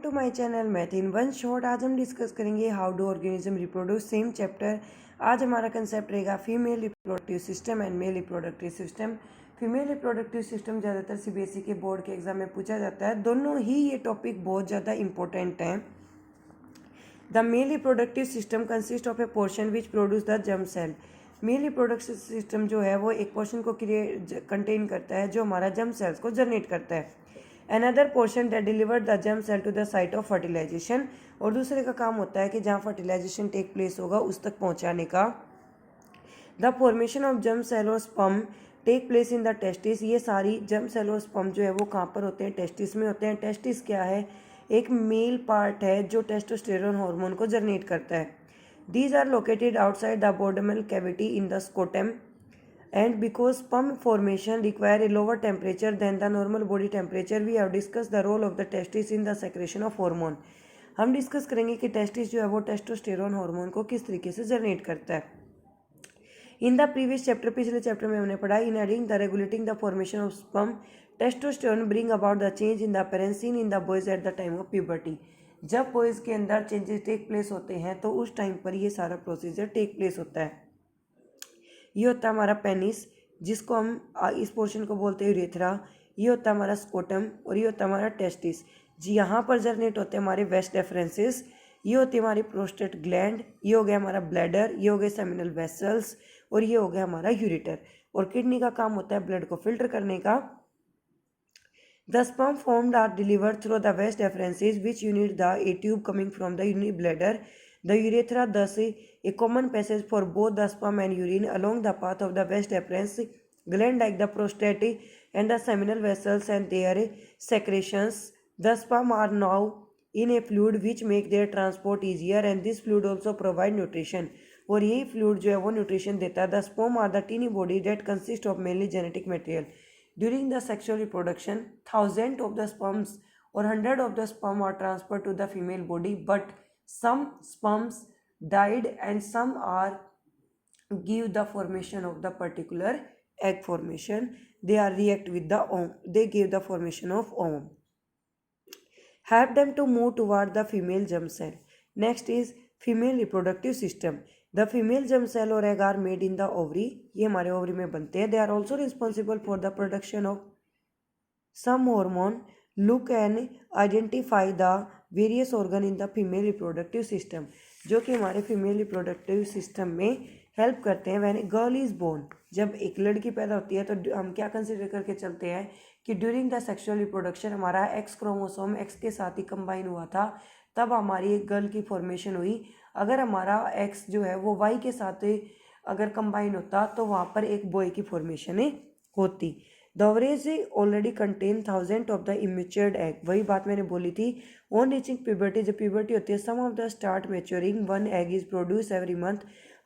To my channel math in one shot. आज हम discuss करेंगे how do organism reproduce, same chapter. आज हमारा कंसेप्ट रहेगा female reproductive system and male reproductive system. Female reproductive system ज़्यादातर CBSE के board के एग्जाम में पूछा जाता है। दोनों ही ये टॉपिक बहुत ज़्यादा इंपॉर्टेंट हैं। The male reproductive system consist of a portion which produce the germ cell. Male reproductive system जो है वो एक पोर्शन को कंटेन करता है जो हमारा जर्म सेल्स को जनरेट करता है। Another portion that deliver the germ cell to the site of fertilization, और दूसरे का काम होता है कि जहाँ फर्टिलाइजेशन टेक प्लेस होगा उस तक पहुँचाने का। The formation of germ cell और sperm take place in the testis. ये सारी जर्म सेल और स्पर्म जो है वो कहाँ पर होते हैं? टेस्टिस में होते हैं। टेस्टिस क्या है? एक मेल पार्ट है जो टेस्टोस्टेरोन हार्मोन को जनरेट करता है। These are located outside the abdominal cavity in the scrotum, and because sperm formation require a lower temperature than the normal body temperature, we have discussed the role of the testis in the secretion of hormone। हम discuss करेंगे कि testis जो है वो testosterone hormone को किस तरीके से जनरेट करता है। इन द प्रीवियस चैप्टर, पिछले चैप्टर में हमने पढ़ा, in aiding the regulating the formation of sperm testosterone bring about the change in the appearance seen in the boys at the time of puberty. जब boys के अंदर changes take place होते हैं तो उस टाइम पर ये सारा प्रोसीजर टेक प्लेस होता है। ये होता है हमारा पेनिस, जिसको हम इस पोर्शन को बोलते हैं यूरेथ्रा। ये होता है हमारा स्कोटम और ये होता है हमारा टेस्टिस। जी यहाँ पर जनरेट होते हैं हमारे वेस्ट डेफरेंसेस। ये होती है हमारी प्रोस्टेट ग्लैंड। ये हो गया हमारा ब्लैडर। ये हो गए सेमिनल वेसल्स और ये हो गया हमारा यूरेटर। और किडनी का काम होता है ब्लड को फिल्टर करने का। The sperm formed are delivered through the vas deferens which unite the a tube coming from the यूनि bladder. The urethra, thus a common passage for both the sperm and urine along the path of the vas deferens gland like the prostate and the seminal vessels and their secretions. The sperm are now in a fluid which make their transport easier and this fluid also provide nutrition। और यही fluid जो है वो nutrition देता है। The sperm are the tiny body that consist of mainly genetic material. During the sexual reproduction thousand of the sperms और 100 of the sperm are transfer to the female body, but some sperms died and some are give the formation of the particular egg formation. They are react with the ovum. They give the formation of ovum, help them to move toward the female germ cell. Next is female reproductive system. The female germ cell or egg are made in the ovary. ये हमारे ovary में बनते हैं। They are also responsible for the production of some hormone. Look and identify the various organ in the female reproductive system, जो कि हमारे female reproductive system में help करते हैं। When a girl is born, जब एक लड़की पैदा होती है तो हम क्या कंसिडर करके चलते हैं कि ड्यूरिंग द सेक्सुअल रिप्रोडक्शन हमारा एक्स क्रोमोसोम एक्स के साथ ही कंबाइन हुआ था, तब हमारी एक गर्ल की फॉर्मेशन हुई। अगर हमारा एक्स जो है वो वाई के साथ अगर कंबाइन होता तो वहाँ पर एक बॉय की फॉर्मेशन होती। The ovaries already contain thousand of the immatured egg. वही बात मैंने बोली थी। ऑन रीचिंग प्यूबर्टी, जब प्यूबर्टी होती है, some of the start maturing, one egg is produce every month.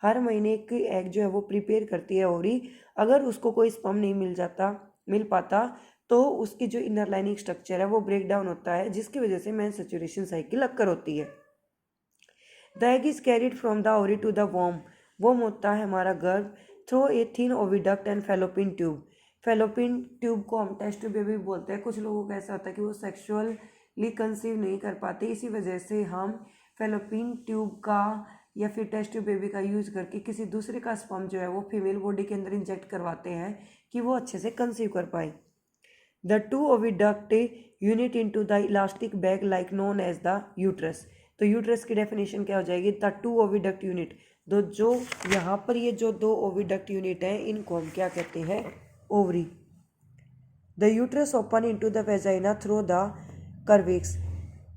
हर महीने एक एग जो है वो प्रिपेयर करती है ओवरी। अगर उसको कोई स्पर्म नहीं मिल पाता तो उसकी जो इनर लाइनिंग स्ट्रक्चर है वो ब्रेक डाउन होता है, जिसकी वजह से मेंस्ट्रुएशन साइकिल अक्कर होती है। The egg is carried from the ovary to the womb. Womb होता है हमारा गर्भ through a thin oviduct and fallopian tube. Fallopian tube को हम टेस्ट ट्यूब भी बोलते हैं। कुछ लोगों का ऐसा होता है कि वो सेक्सुअली कंसीव नहीं कर पाते, इसी वजह से हम फेलोपिन ट्यूब का या फिर टेस्ट ट्यूब बेबी का यूज़ करके किसी दूसरे का स्पर्म जो है वो फीमेल बॉडी के अंदर इंजेक्ट करवाते हैं कि वो अच्छे से कंसीव कर पाए। The two oviduct unit into the elastic bag like known as the uterus. तो यूट्रस की डेफिनेशन क्या हो जाएगी? The two oviduct unit. तो जो यहाँ पर ये जो दो ओविडक्ट यूनिट हैं इनको हम क्या कहते हैं? ovary। The uterus open into the vagina through the cervix.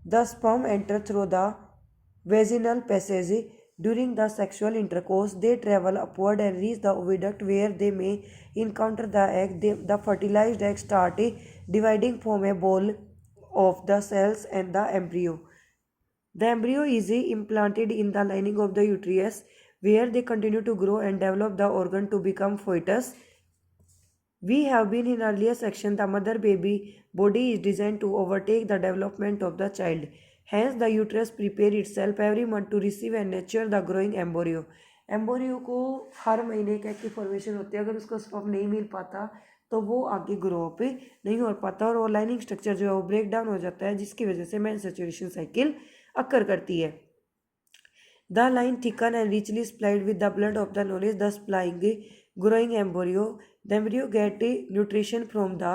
The sperm enter through the vaginal passage. During the sexual intercourse, they travel upward and reach the oviduct where they may encounter the egg. The fertilized egg start dividing from a ball of the cells and the embryo. The embryo is implanted in the lining of the uterus where they continue to grow and develop the organ to become fetus. We have been in earlier section, the mother baby body is designed to overtake the development of the child. Hence the uterus prepare itself every month to receive and nurture the growing embryo. Embryo को हर महीने एक egg की formation होती है। अगर उसको sperm नहीं मिल पाता तो वो आगे ग्रो अप नहीं हो पाता और वो लाइनिंग स्ट्रक्चर जो है वो ब्रेक डाउन हो जाता है, जिसकी वजह से मेन सैचुरेशन साइकिल अक्कर करती है। The line thicken and richly supplied with the blood of the knowledge, thus supplying growing embryo. The embryo get nutrition from the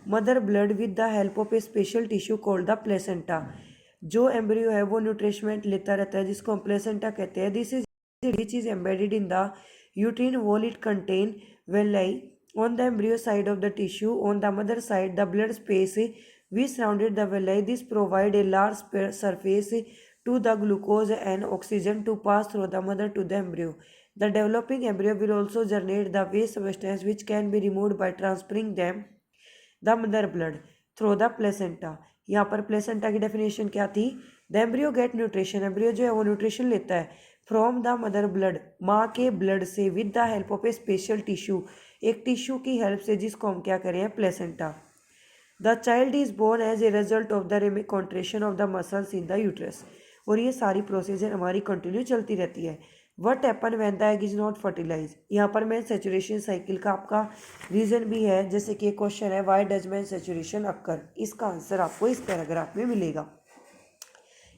mother blood with the help of a special tissue called the placenta. जो embryo है वो न्यूट्रिशमेंट लेता रहता है, जिसको हम placenta कहते हैं। This is which is embedded in the uterine wall. It contain villi on the embryo side of the tissue. On the mother side, the blood space which surrounded the villi. This provide a large surface to the glucose and oxygen to pass through the mother to the embryo. The developing embryo will also generate the waste substance which can be removed by transferring them the mother blood through the placenta. यहाँ पर placenta की definition क्या थी? The embryo get nutrition, embryo जो है वो nutrition लेता है फ्रॉम द मदर ब्लड, माँ के ब्लड से, with the help of a special tissue, एक टिश्यू की हेल्प से, जिसको हम क्या करें, placenta. The child is born as a result of the contraction of the muscles in the uterus. और ये सारी प्रोसीजर हमारी कंटिन्यू चलती रहती है। What happen when the egg is not fertilize. यहाँ पर मैन सेचुरेशन साइकिल का आपका रीजन भी है, जैसे कि एक क्वेश्चन है, why does menstruation occur. इसका आंसर आपको इस पैराग्राफ में मिलेगा।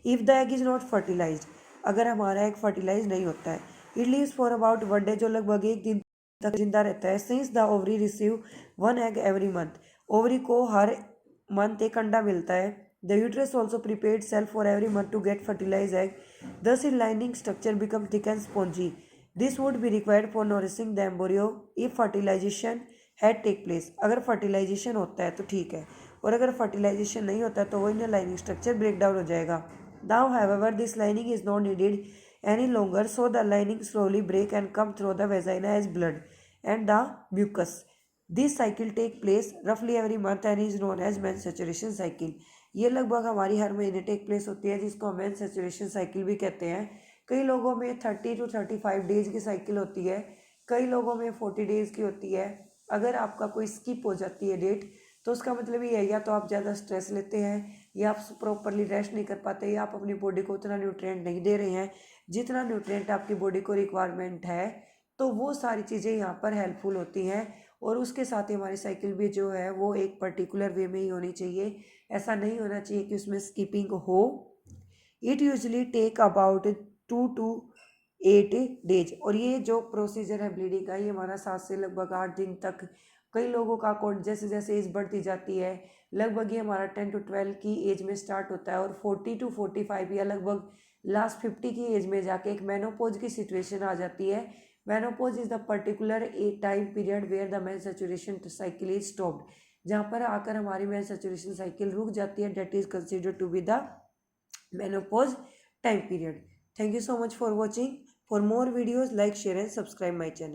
If the egg is not fertilize, अगर हमारा एग फर्टिलाइज नहीं होता है, it lives for about 1 day, जो लगभग 1 दिन तक जिंदा रहता है। Since the ovary receive 1 egg every month, ovary को हर मंथ एक अंडा मिलता है। The uterus also prepared self for every month to get fertilize egg, thus in lining structure become thick and spongy. This would be required for nourishing the embryo if fertilization had take place. अगर fertilization होता है तो ठीक है, और अगर fertilisation नहीं होता है तो वो इन लाइनिंग स्ट्रक्चर ब्रेक डाउन हो जाएगा। Now, however, this lining is not needed any longer, so the lining slowly break and come through the vagina as blood and the mucus. This cycle take place roughly every month and is known as men's saturation cycle. ये लगभग हमारी हर महीने take place होती है, जिसको हम mains saturation cycle भी कहते हैं। कई लोगों में 30 to 35 डेज की साइकिल होती है, कई लोगों में 40 डेज की होती है। अगर आपका कोई स्किप हो जाती है डेट, तो उसका मतलब ये है, या तो आप ज़्यादा स्ट्रेस लेते हैं, या आप प्रॉपरली रेस्ट नहीं कर पाते, या आप अपनी बॉडी को उतना न्यूट्रिएंट नहीं दे रहे हैं जितना न्यूट्रिएंट आपकी बॉडी को रिक्वायरमेंट है। तो वो सारी चीज़ें यहाँ पर हेल्पफुल होती हैं, और उसके साथ ही हमारी साइकिल भी जो है वो एक पर्टिकुलर वे में ही होनी चाहिए। ऐसा नहीं होना चाहिए कि उसमें स्किपिंग हो। It usually take about 2 to 8 days. और ये जो प्रोसीजर है ब्लीडिंग का, ये हमारा 7 से लगभग 8 दिन तक, कई लोगों का अकॉर्ड जैसे जैसे एज बढ़ती जाती है, लगभग ये हमारा 10 to 12 की एज में स्टार्ट होता है, और 40 to 45 या लगभग लास्ट 50 की एज में जाके एक मेनोपॉज की सिचुएशन आ जाती है। Menopause is the particular a time period where the menstruation cycle is stopped, जहाँ पर आकर हमारी मेन सैचुरेशन साइकिल रुक जाती है। That is considered to be the menopause time period. Thank you so much for watching. For more videos, like, share and subscribe my channel.